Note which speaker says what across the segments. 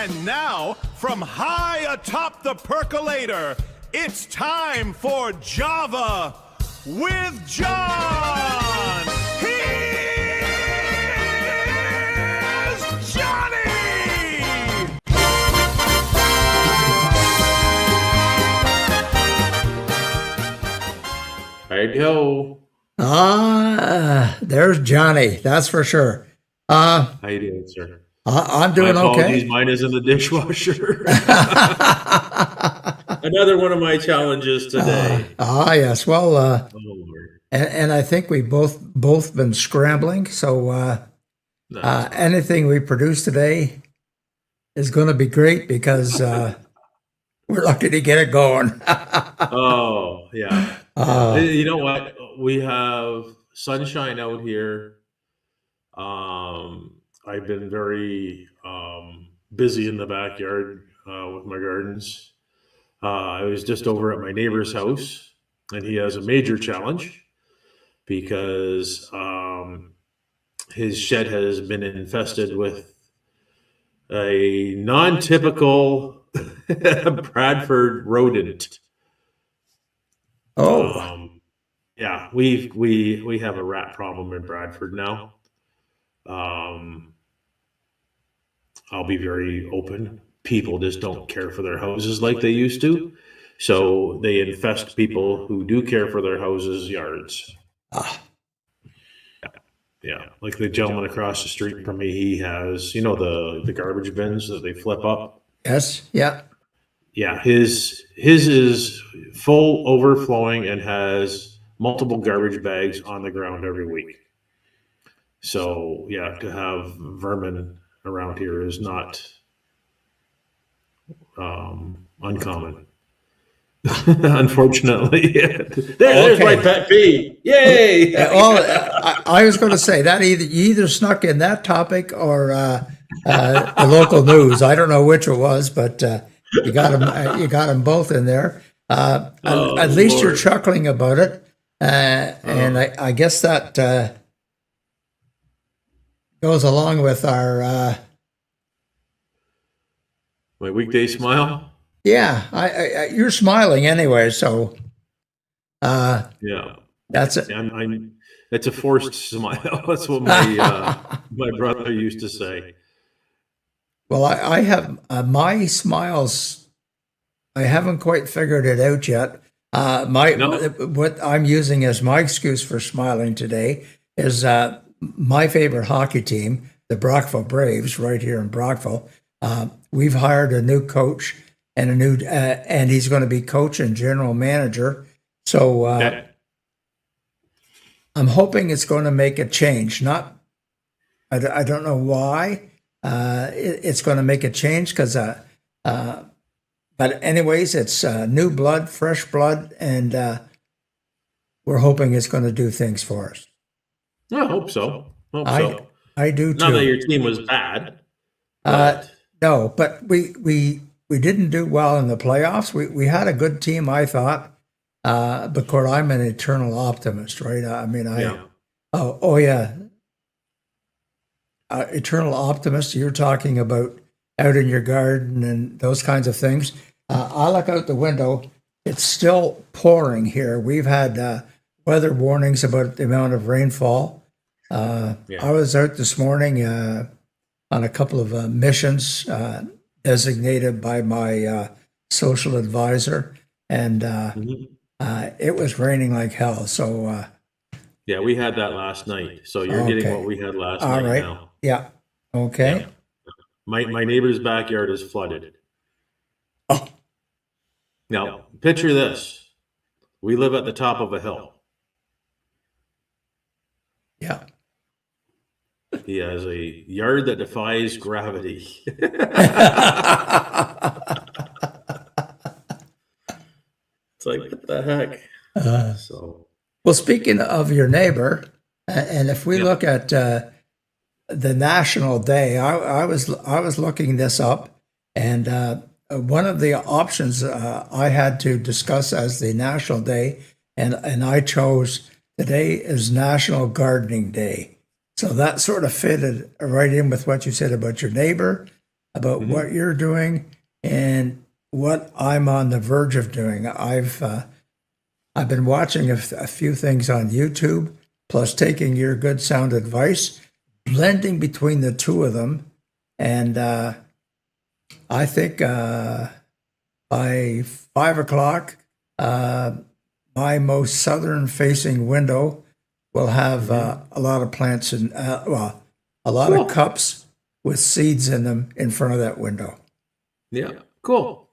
Speaker 1: And now, from high atop the percolator, it's time for Java with John. Here's Johnny!
Speaker 2: Righty-ho.
Speaker 3: There's Johnny, that's for sure.
Speaker 2: How you doing, sir?
Speaker 3: I'm doing
Speaker 2: My apologies,
Speaker 3: okay.
Speaker 2: mine is in the dishwasher. Another one of my challenges today.
Speaker 3: Yes. Well,
Speaker 2: Oh, Lord.
Speaker 3: and I think we've both been scrambling. So
Speaker 2: Nice.
Speaker 3: anything we produce today is going to be great because we're lucky to get it going.
Speaker 2: Oh, yeah. You know what? We have sunshine out here. I've been very busy in the backyard with my gardens. I was just over at my neighbor's house, and he has a major challenge because his shed has been infested with a non-typical Bradford rodent.
Speaker 3: Oh,
Speaker 2: Yeah, we have a rat problem in Bradford now. I'll be very open. People just don't care for their houses like they used to. So they infest people who do care for their houses' yards. Yeah. Like the gentleman across the street from me, he has, the garbage bins that they flip up.
Speaker 3: yes, yeah.
Speaker 2: Yeah, his is full overflowing and has multiple garbage bags on the ground every week. So yeah, to have vermin around here is not uncommon. Unfortunately, there's my
Speaker 3: Okay.
Speaker 2: pet peeve. Yay!
Speaker 3: Well, I was going to say that you either snuck in that topic or the local news. I don't know which it was, but you got them. You got them both in there. At least you're
Speaker 2: Lord.
Speaker 3: chuckling about it, and I guess that goes along with our.
Speaker 2: My weekday smile.
Speaker 3: Yeah, you're smiling anyway, so
Speaker 2: Yeah,
Speaker 3: that's it.
Speaker 2: it's a forced smile. That's what my brother used to say.
Speaker 3: Well, I have my smiles. I haven't quite figured it out yet.
Speaker 2: No.
Speaker 3: What I'm using as my excuse for smiling today is my favorite hockey team, the Brockville Braves, right here in Brockville. We've hired a new coach and and he's going to be coach and general manager. So
Speaker 2: Okay.
Speaker 3: I'm hoping it's going to make a change. I don't know why it's going to make a change because, but anyways, it's new blood, fresh blood, and we're hoping it's going to do things for us.
Speaker 2: I hope so.
Speaker 3: I do
Speaker 2: Not that
Speaker 3: too.
Speaker 2: your team was bad,
Speaker 3: Uh,
Speaker 2: but
Speaker 3: no, but we didn't do well in the playoffs. We had a good team, I thought. Because I'm an eternal optimist, right? I mean,
Speaker 2: yeah.
Speaker 3: oh yeah, eternal optimist. You're talking about out in your garden and those kinds of things. I look out the window. It's still pouring here. We've had weather warnings about the amount of rainfall. I was out this morning on a couple of missions designated by my social advisor, and
Speaker 2: Mhm.
Speaker 3: it was raining like hell. So,
Speaker 2: Yeah, we had that last night. So you're getting
Speaker 3: Okay.
Speaker 2: what we had last
Speaker 3: all
Speaker 2: night
Speaker 3: right.
Speaker 2: now.
Speaker 3: Yeah. Okay.
Speaker 2: Yeah. My neighbor's backyard is flooded.
Speaker 3: Oh,
Speaker 2: Now, picture this. We live at the top of a hill.
Speaker 3: yeah.
Speaker 2: He has a yard that defies gravity. It's like, what the heck? So,
Speaker 3: Well, speaking of your neighbor, and if we
Speaker 2: Yeah.
Speaker 3: look at the National Day, I was looking this up, and one of the options I had to discuss as the National Day, and I chose today is National Gardening Day. So that sort of fitted right in with what you said about your neighbor. about what you're doing and what I'm on the verge of doing. I've been watching a few things on YouTube, plus taking your good sound advice, blending between the two of them, and I think by 5 o'clock, my most southern-facing window will have a lot of plants and a lot of cups with seeds in them in front of that window.
Speaker 2: Yeah, cool.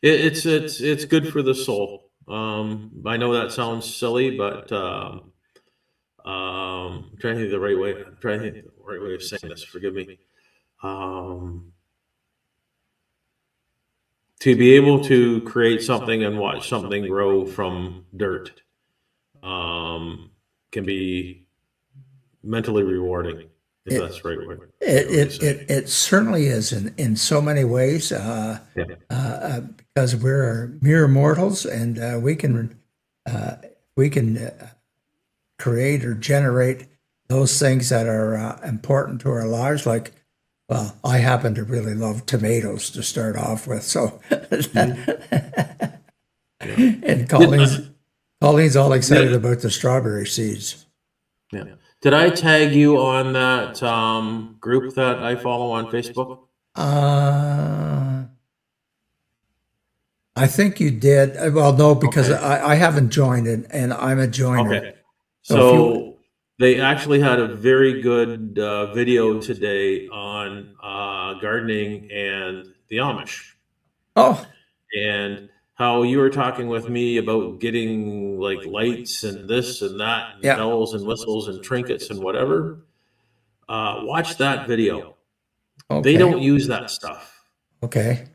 Speaker 2: It's good for the soul. I know that sounds silly, but I'm trying to think of the right way. I'm trying to think of the right way of saying this. Forgive me. To be able to create something and watch something grow from dirt can be mentally rewarding, if that's the right word.
Speaker 3: It certainly is in so many ways because we're mere mortals and we can create or generate those things that are important to our lives. Like, well, I happen to really love tomatoes to start off with, so and Colleen's all excited about the strawberry seeds.
Speaker 2: Yeah. Did I tag you on that group that I follow on Facebook?
Speaker 3: I think you did. Well, no, because I haven't joined it, and I'm a joiner.
Speaker 2: Okay. So they actually had a very good video today on gardening and the Amish.
Speaker 3: Oh,
Speaker 2: And how you were talking with me about getting like lights and this and that, and bells and whistles and trinkets and whatever. Watch that video.
Speaker 3: okay.
Speaker 2: They don't use that stuff.
Speaker 3: Okay.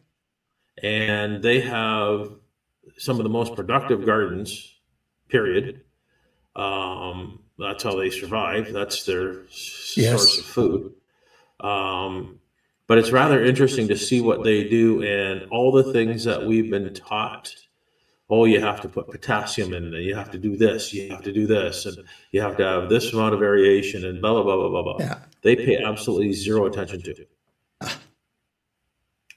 Speaker 2: And they have some of the most productive gardens, period. That's how they survive. That's their source of food. But it's rather interesting to see what they do and all the things that we've been taught. Oh, you have to put potassium in, and you have to do this, you have to do this, and you have to have this amount of variation, and blah, blah, blah, blah, blah, blah.
Speaker 3: Yeah.
Speaker 2: They pay absolutely zero attention to.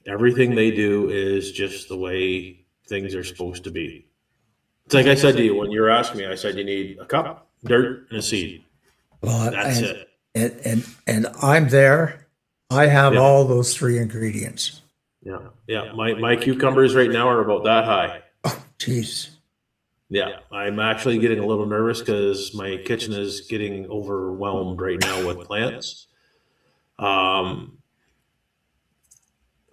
Speaker 2: Everything they do is just the way things are supposed to be. It's like I said to you when you were asking me, I said you need a cup, dirt, and a seed.
Speaker 3: Well,
Speaker 2: That's it.
Speaker 3: And I'm there. I have all those three ingredients.
Speaker 2: Yeah. My cucumbers right now are about that high.
Speaker 3: Oh, jeez.
Speaker 2: Yeah, I'm actually getting a little nervous because my kitchen is getting overwhelmed right now with plants.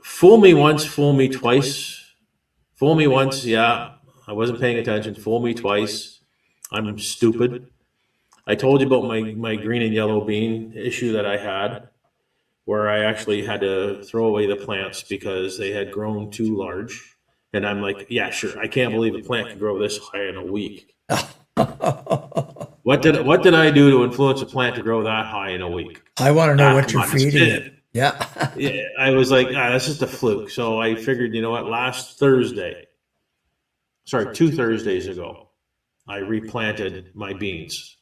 Speaker 2: Fool me once, fool me twice. Fool me once, yeah, I wasn't paying attention. Fool me twice, I'm stupid. I told you about my green and yellow bean issue that I had, where I actually had to throw away the plants because they had grown too large. And I'm like, yeah, sure. I can't believe a plant can grow this high in a week. What did I do to influence a plant to grow that high in a week?
Speaker 3: I want to know what you're feeding it. Yeah.
Speaker 2: Yeah, I was like, that's just a fluke. So I figured, you know what? 2 Thursdays ago, I replanted my beans.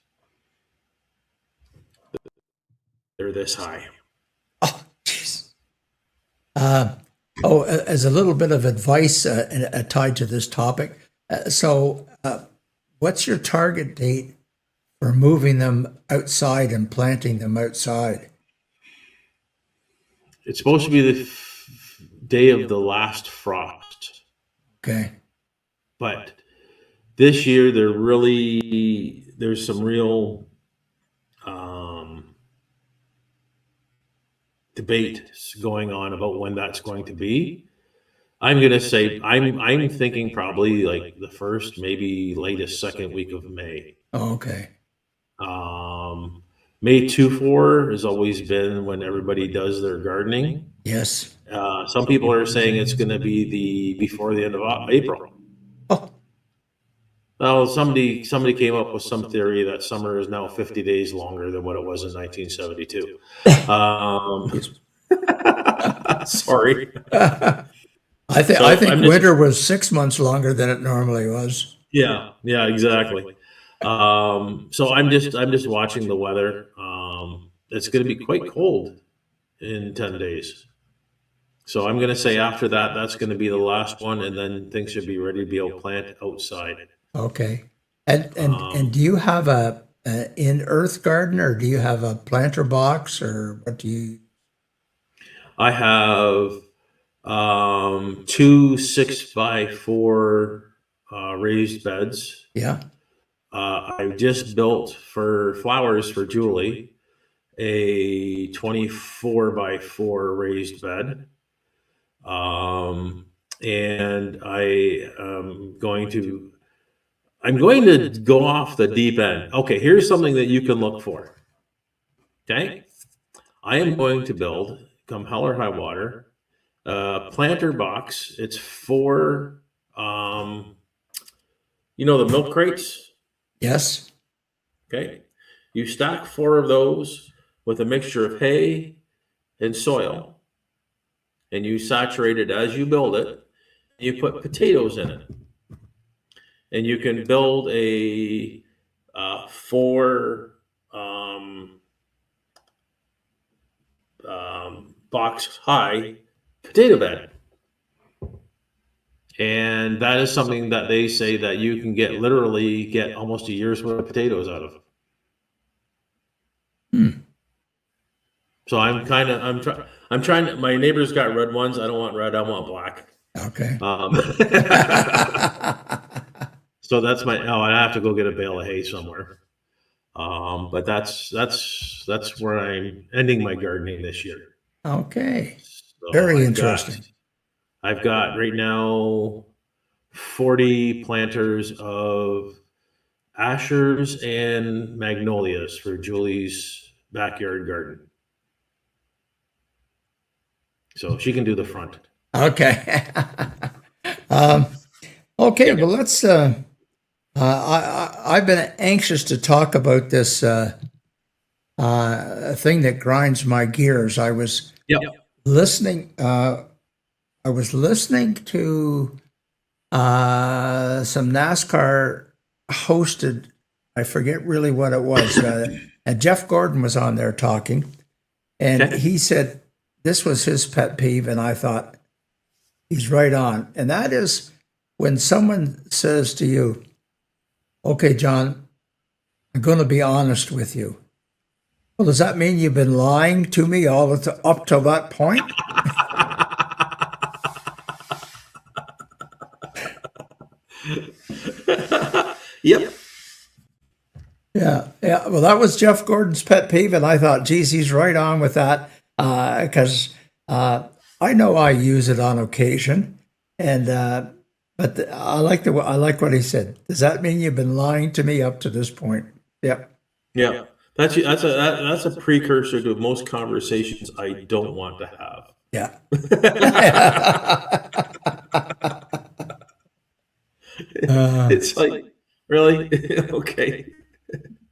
Speaker 2: They're this high.
Speaker 3: Oh, jeez. As a little bit of advice tied to this topic. What's your target date for moving them outside and planting them outside?
Speaker 2: It's supposed to be the day of the last frost.
Speaker 3: Okay.
Speaker 2: But this year, there's some real debate going on about when that's going to be. I'm going to say I'm thinking probably like the first, maybe latest second week of May.
Speaker 3: Oh, okay.
Speaker 2: May 2-4 has always been when everybody does their gardening.
Speaker 3: Yes.
Speaker 2: Some people are saying it's going to be before the end of April.
Speaker 3: Oh.
Speaker 2: Well, somebody came up with some theory that summer is now 50 days longer than what it was in 1972. Sorry.
Speaker 3: I think winter was 6 months longer than it normally was.
Speaker 2: Yeah, exactly. So I'm just watching the weather. It's going to be quite cold in 10 days. So I'm going to say after that, that's going to be the last one, and then things should be ready to be able to plant outside.
Speaker 3: Okay. And do you have a in earth garden, or do you have a planter box, or what do you?
Speaker 2: I have 2 6x4 raised beds.
Speaker 3: Yeah.
Speaker 2: I just built for flowers for Julie a 24x4 raised bed. And I'm going to go off the deep end. Okay, here's something that you can look for. Okay, I am going to build, come hell or high water, a planter box. It's for, the milk crates.
Speaker 3: Yes.
Speaker 2: Okay, you stack 4 of those with a mixture of hay and soil, and you saturate it as you build it. You put potatoes in it, and you can build a 4 box high potato bed. And that is something that they say that you can literally get almost a year's worth of potatoes out of. So I'm trying to, my neighbor's got red ones. I don't want red, I want black.
Speaker 3: Okay.
Speaker 2: So that's I have to go get a bale of hay somewhere. But that's where I'm ending my gardening this year.
Speaker 3: Okay.
Speaker 2: So
Speaker 3: Very interesting.
Speaker 2: I've got right now 40 planters of ashers and magnolias for Julie's backyard garden. So she can do the front.
Speaker 3: Okay. Okay. Well, let's. I've been anxious to talk about this thing that grinds my gears. I was listening. I was listening to some NASCAR hosted. I forget really what it was, and Jeff Gordon was on there talking, and he said this was his pet peeve, and I thought he's right on. And that is when someone says to you, "Okay, John, I'm going to be honest with you." Well, does that mean you've been lying to me up to that point?
Speaker 2: Yep.
Speaker 3: Yeah. Well, that was Jeff Gordon's pet peeve, and I thought, geez, he's right on with that, because I know I use it on occasion, and but I like what he said. Does that mean you've been lying to me up to this point? Yep.
Speaker 2: Yeah. That's a precursor to most conversations I don't want to have.
Speaker 3: Yeah.
Speaker 2: It's like, really? Okay.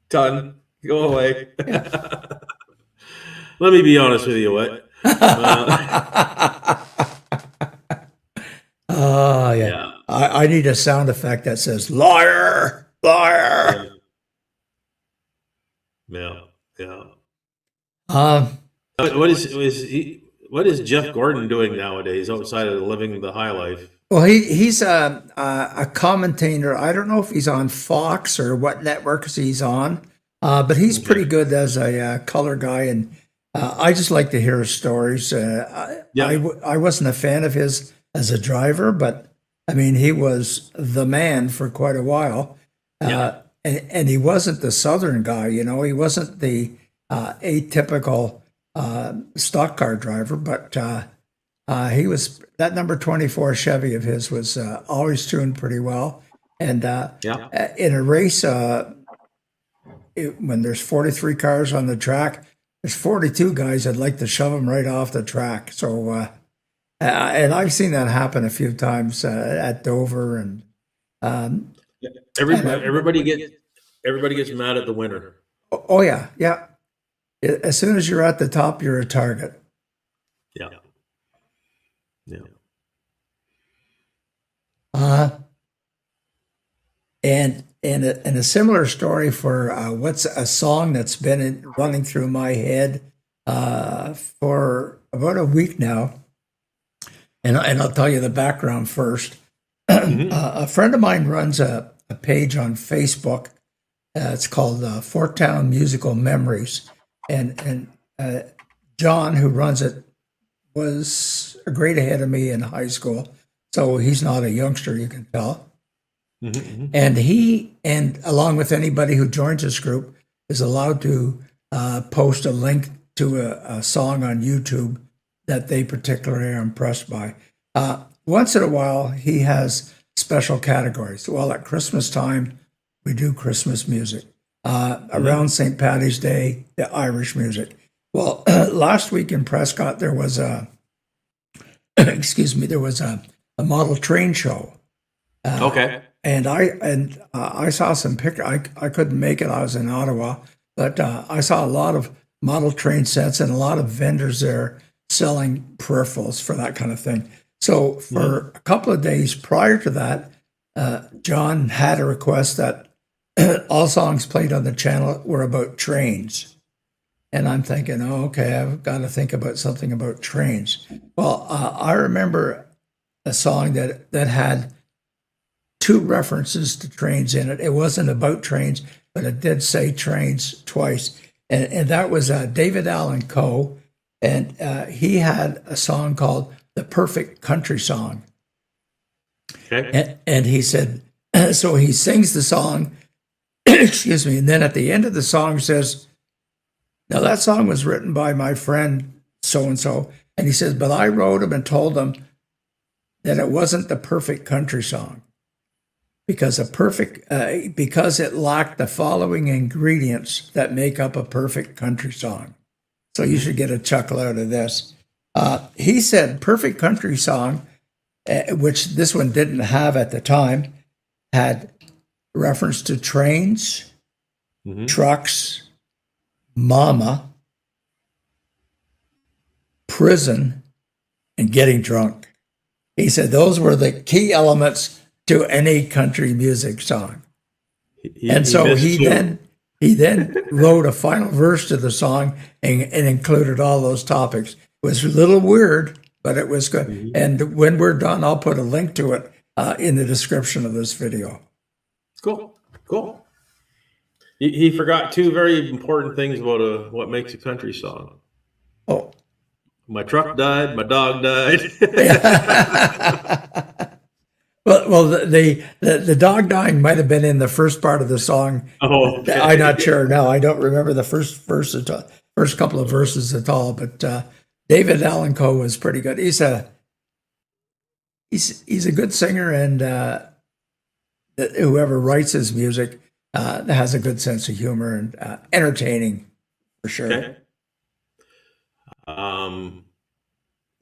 Speaker 2: Done. Go away. Let me be honest with you, what?
Speaker 3: Yeah. I need a sound effect that says liar, liar.
Speaker 2: Yeah.
Speaker 3: Um,
Speaker 2: What is Jeff Gordon doing nowadays outside of living the high life?
Speaker 3: Well, he's a commentator. I don't know if he's on Fox or what networks he's on, but he's pretty good as a color guy, and I just like to hear his stories. I wasn't a fan of his as a driver, but I mean, he was the man for quite a while. And he wasn't the Southern guy, he wasn't the atypical stock car driver, but he was, that number 24 Chevy of his was always tuned pretty well. And in a race, when there's 43 cars on the track, there's 42 guys that'd like to shove them right off the track. So, and I've seen that happen a few times at Dover, and
Speaker 2: everybody gets mad at the winner.
Speaker 3: Oh yeah. As soon as you're at the top, you're a target.
Speaker 2: Yeah.
Speaker 3: And a similar story for what's a song that's been running through my head for about a week now. and I'll tell you the background first.
Speaker 2: Mhm.
Speaker 3: A friend of mine runs a page on Facebook. It's called Forktown Musical Memories, and John, who runs it, was a grade ahead of me in high school, so he's not a youngster, you can tell.
Speaker 2: Mhm.
Speaker 3: And he, and along with anybody who joins this group, is allowed to post a link to a song on YouTube that they particularly are impressed by. Once in a while, he has special categories. Well, at Christmas time, we do Christmas music. Around St. Paddy's Day, the Irish music. Well, last week in Prescott, there was a, excuse me, there was a model train show.
Speaker 2: Okay.
Speaker 3: And I saw some pictures. I couldn't make it. I was in Ottawa, but I saw a lot of model train sets and a lot of vendors there selling peripherals for that kind of thing. So for a couple of days prior to that, John had a request that all songs played on the channel were about trains. And I'm thinking, oh, okay, I've got to think about something about trains. Well, I remember a song that had two references to trains in it. It wasn't about trains, but it did say trains twice. And that was David Allen Coe. And he had a song called The Perfect Country Song.
Speaker 2: Okay.
Speaker 3: And he said, so he sings the song, excuse me, and then at the end of the song says, now that song was written by my friend so-and-so. And he says, but I wrote him and told him that it wasn't the perfect country song. Because because it lacked the following ingredients that make up a perfect country song. So you should get a chuckle out of this. He said perfect country song, which this one didn't have at the time, had reference to trains, trucks, mama, prison, and getting drunk. He said those were the key elements to any country music song. And so he then wrote a final verse to the song and included all those topics. It was a little weird, but it was good.
Speaker 2: Mhm.
Speaker 3: And when we're done, I'll put a link to it in the description of this video.
Speaker 2: Cool. Cool. He forgot two very important things about what makes a country song.
Speaker 3: Oh,
Speaker 2: My truck died. My dog died.
Speaker 3: well, the dog dying might have been in the first part of the song.
Speaker 2: Oh, okay.
Speaker 3: I'm not sure now. I don't remember the first couple of verses at all. But David Allen Coe was pretty good. He's a good singer, and whoever writes his music has a good sense of humor and entertaining for sure.
Speaker 2: Okay.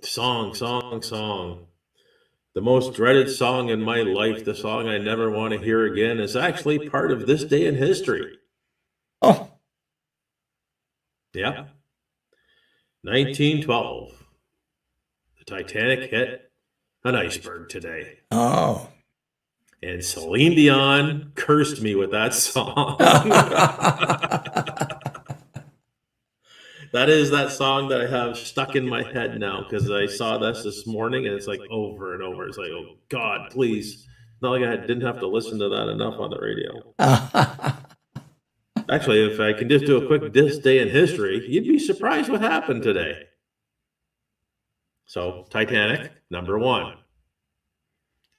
Speaker 2: Song. The most dreaded song in my life, the song I never want to hear again, is actually part of this day in history.
Speaker 3: Oh,
Speaker 2: Yeah. 1912. The Titanic hit an iceberg today.
Speaker 3: oh.
Speaker 2: And Celine Dion cursed me with that song. That is that song that I have stuck in my head now because I saw this morning and it's like over and over. It's like, oh God, please. Not like I didn't have to listen to that enough on the radio. Actually, if I can just do a quick this day in history, you'd be surprised what happened today. So, Titanic, number one.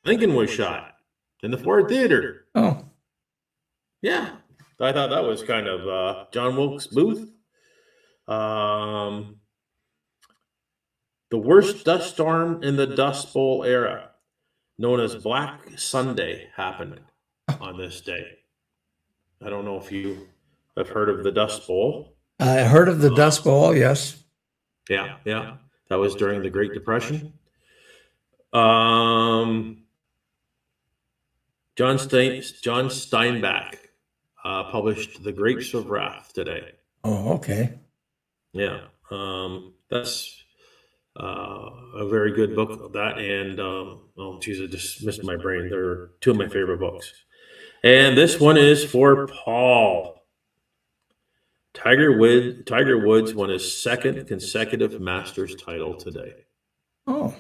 Speaker 2: Lincoln was shot in the Ford Theater.
Speaker 3: Oh,
Speaker 2: Yeah, I thought that was kind of John Wilkes Booth. The worst dust storm in the Dust Bowl era, known as Black Sunday, happened on this day. I don't know if you have heard of the Dust Bowl.
Speaker 3: I heard of the Dust Bowl. Yes.
Speaker 2: Yeah. That was during the Great Depression. John Steinbeck published The Grapes of Wrath today.
Speaker 3: Oh, okay.
Speaker 2: Yeah, that's a very good book of that. And oh, geez, I just missed my brain. They're two of my favorite books. And this one is for Paul. Tiger Woods won his second consecutive Masters title today.
Speaker 3: Oh,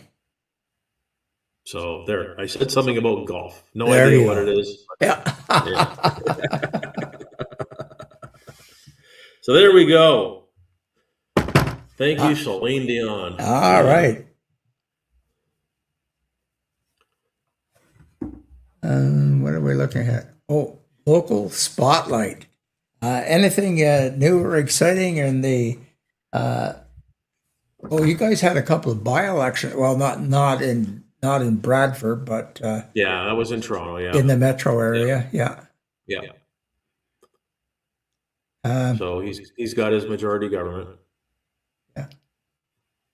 Speaker 2: So there, I said something about golf. No
Speaker 3: There
Speaker 2: idea
Speaker 3: you
Speaker 2: what
Speaker 3: go.
Speaker 2: it is.
Speaker 3: Yeah.
Speaker 2: Yeah. So there we go. Thank you, Celine Dion.
Speaker 3: All right. What are we looking at? Oh, local spotlight. Anything new or exciting in the? Oh, you guys had a couple of by-elections. Well, not in Bradford, but
Speaker 2: Yeah, that was in Toronto. Yeah,
Speaker 3: in the metro area. Yeah.
Speaker 2: yeah.
Speaker 3: Um,
Speaker 2: So he's got his majority government.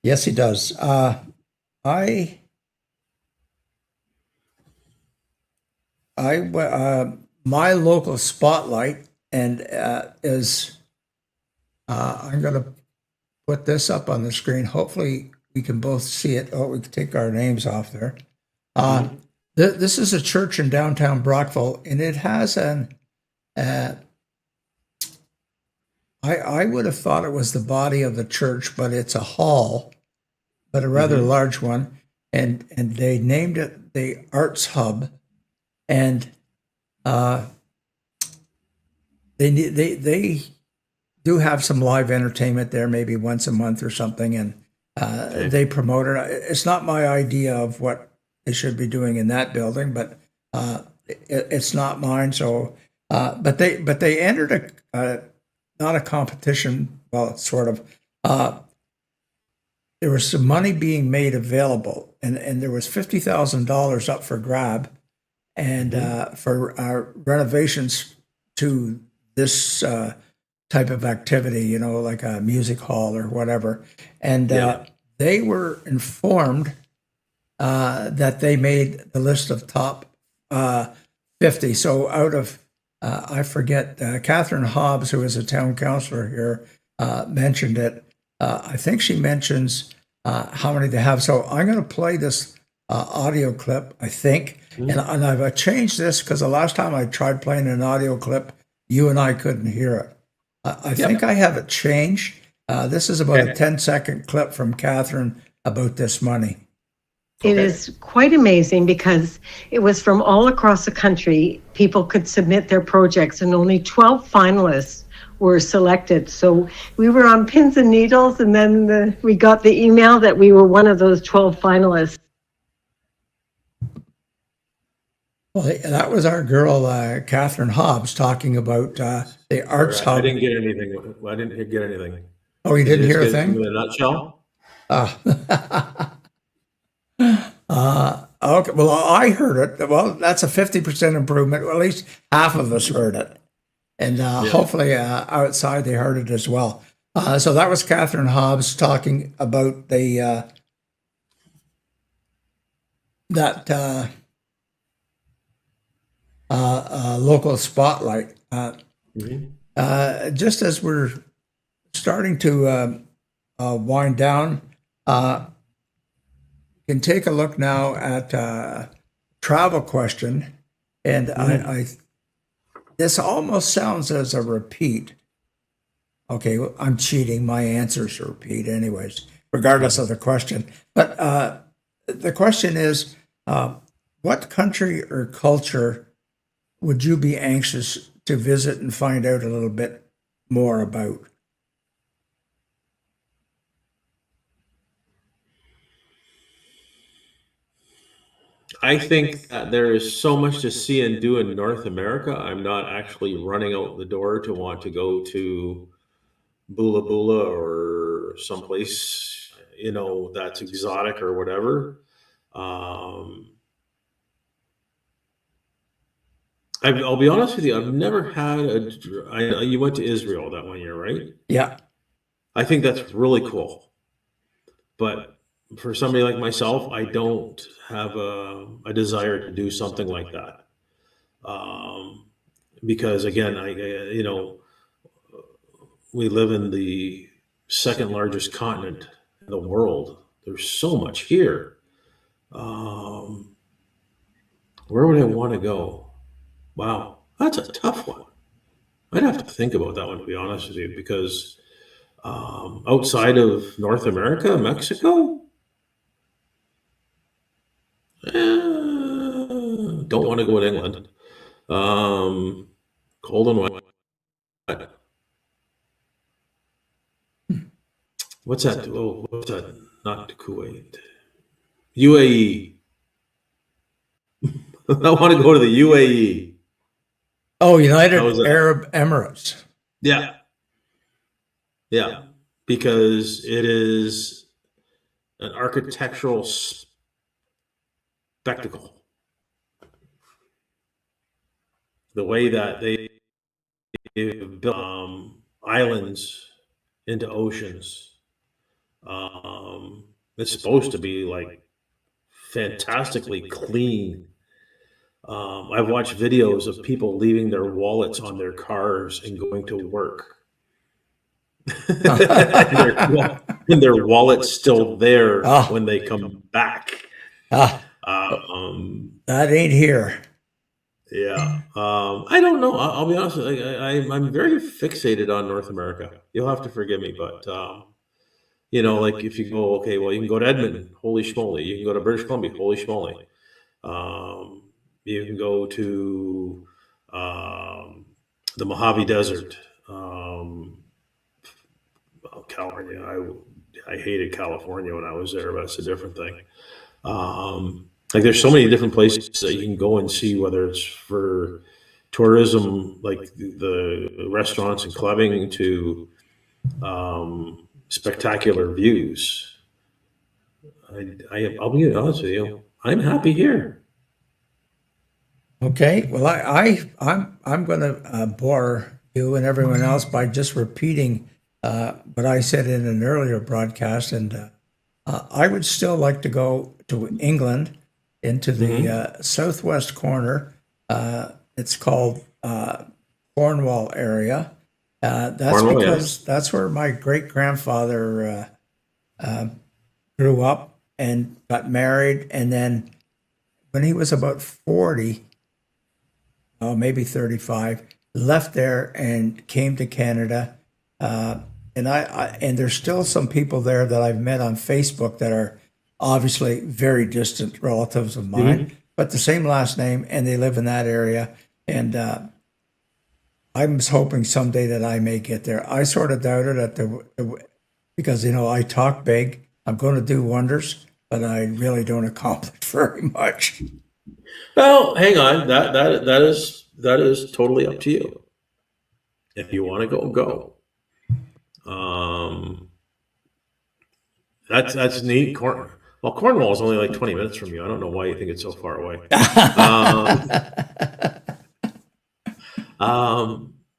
Speaker 3: yes, he does. My local spotlight and is I'm going to put this up on the screen. Hopefully, we can both see it. Oh, we can take our names off there. This is a church in downtown Brockville, and it has an. I would have thought it was the body of the church, but it's a hall, but a rather large one, and they named it the Arts Hub, and they do have some live entertainment there, maybe once a month or something, and they promote it. It's not my idea of what they should be doing in that building, but it's not mine. So, but they entered a not a competition. Well, it's sort of. There was some money being made available, and there was $50,000 up for grab, and for renovations to this type of activity, you know, like a music hall or whatever. And they were informed that they made the list of top 50. So out of, I forget, Catherine Hobbs, who is a town councillor here, mentioned it. I think she mentions how many they have. So I'm going to play this audio clip, I think. And I've changed this because the last time I tried playing an audio clip, you and I couldn't hear it. I think I have it changed. This is about a 10-second clip from Catherine about this money.
Speaker 4: It is quite amazing because it was from all across the country. People could submit their projects, and only 12 finalists were selected. So we were on pins and needles, and then we got the email that we were one of those 12 finalists.
Speaker 3: Well, that was our girl, Catherine Hobbs, talking about the Arts Hub.
Speaker 2: I didn't get anything. I didn't get anything.
Speaker 3: Oh, you didn't hear a
Speaker 2: Just
Speaker 3: thing?
Speaker 2: in a nutshell.
Speaker 3: Okay, well, I heard it. Well, that's a 50% improvement. Well, at least half of us heard it. And hopefully outside they heard it as well. So that was Catherine Hobbs talking about the local spotlight. Just as we're starting to wind down, you can take a look now at travel question, and I this almost sounds as a repeat. Okay, well, I'm cheating. My answers are repeat, anyways, regardless of the question. But the question is, what country or culture would you be anxious to visit and find out a little bit more about?
Speaker 2: I think that there is so much to see and do in North America. I'm not actually running out the door to want to go to Bula Bula or someplace, you know, that's exotic or whatever. I'll be honest with you. I've never had you went to Israel that one year, right?
Speaker 3: Yeah.
Speaker 2: I think that's really cool. But for somebody like myself, I don't have a desire to do something like that. Because again, you know, we live in the second largest continent in the world. There's so much here. Where would I want to go? Wow, that's a tough one. I'd have to think about that one, to be honest with you, because outside of North America, Mexico, don't want to go in England. Cold and wet. What's that? Oh, what's that? Not Kuwait. UAE. I want to go to the UAE.
Speaker 3: Oh, United
Speaker 2: How is it?
Speaker 3: Arab Emirates.
Speaker 2: Yeah. Yeah. Because it is an architectural spectacle. The way that they built islands into oceans. It's supposed to be like fantastically clean. I've watched videos of people leaving their wallets on their cars and going to work. and their wallet's still there when they come back.
Speaker 3: That ain't here.
Speaker 2: Yeah. I don't know. I'll be honest with you. I'm very fixated on North America. You'll have to forgive me, but like if you go, okay, well, you can go to Edmonton, holy schmoly. You can go to British Columbia, holy schmoly. You can go to the Mojave Desert, California. I hated California when I was there, but that's a different thing. Like there's so many different places that you can go and see, whether it's for tourism, like the restaurants and clubbing, to spectacular views. I'll be honest with you. I'm happy here.
Speaker 3: Okay, well, I'm going to bore you and everyone else by just repeating what I said in an earlier broadcast, and I would still like to go to England, into the southwest corner. It's called Cornwall area. That's
Speaker 2: Cornwall,
Speaker 3: because
Speaker 2: yes.
Speaker 3: that's where my great grandfather grew up and got married, and then when he was about 40. Oh, maybe 35, left there and came to Canada. And and there's still some people there that I've met on Facebook that are obviously very distant relatives of mine, but the same last name, and they live in that area. And I'm hoping someday that I may get there. I sort of doubt it because, I talk big. I'm going to do wonders, but I really don't accomplish very much.
Speaker 2: Well, hang on. That is totally up to you. If you want to go. That's neat. Cornwall is only like 20 minutes from you. I don't know why you think it's so far away.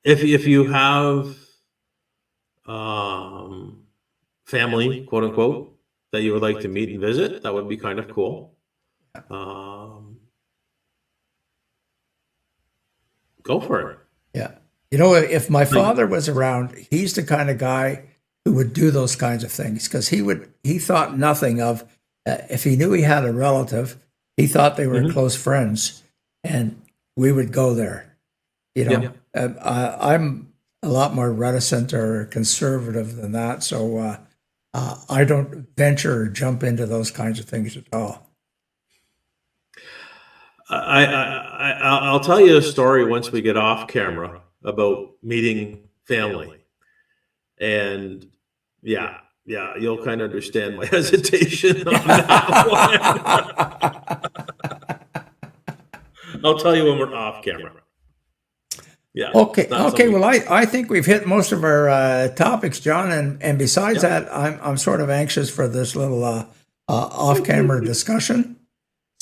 Speaker 2: If you have family, quote unquote, that you would like to meet and visit, that would be kind of cool. Go for it.
Speaker 3: Yeah. If my father was around, he's the kind of guy who would do those kinds of things, because he thought nothing of, if he knew he had a relative, he thought they were close friends, and we would go there. I'm a lot more reticent or conservative than that, so I don't venture or jump into those kinds of things at all.
Speaker 2: I'll tell you a story once we get off camera about meeting family, and you'll kind of understand my hesitation on that one. I'll tell you when we're off camera. Yeah.
Speaker 3: Okay. Well, I think we've hit most of our topics, John, and besides that, I'm sort of anxious for this little off camera discussion.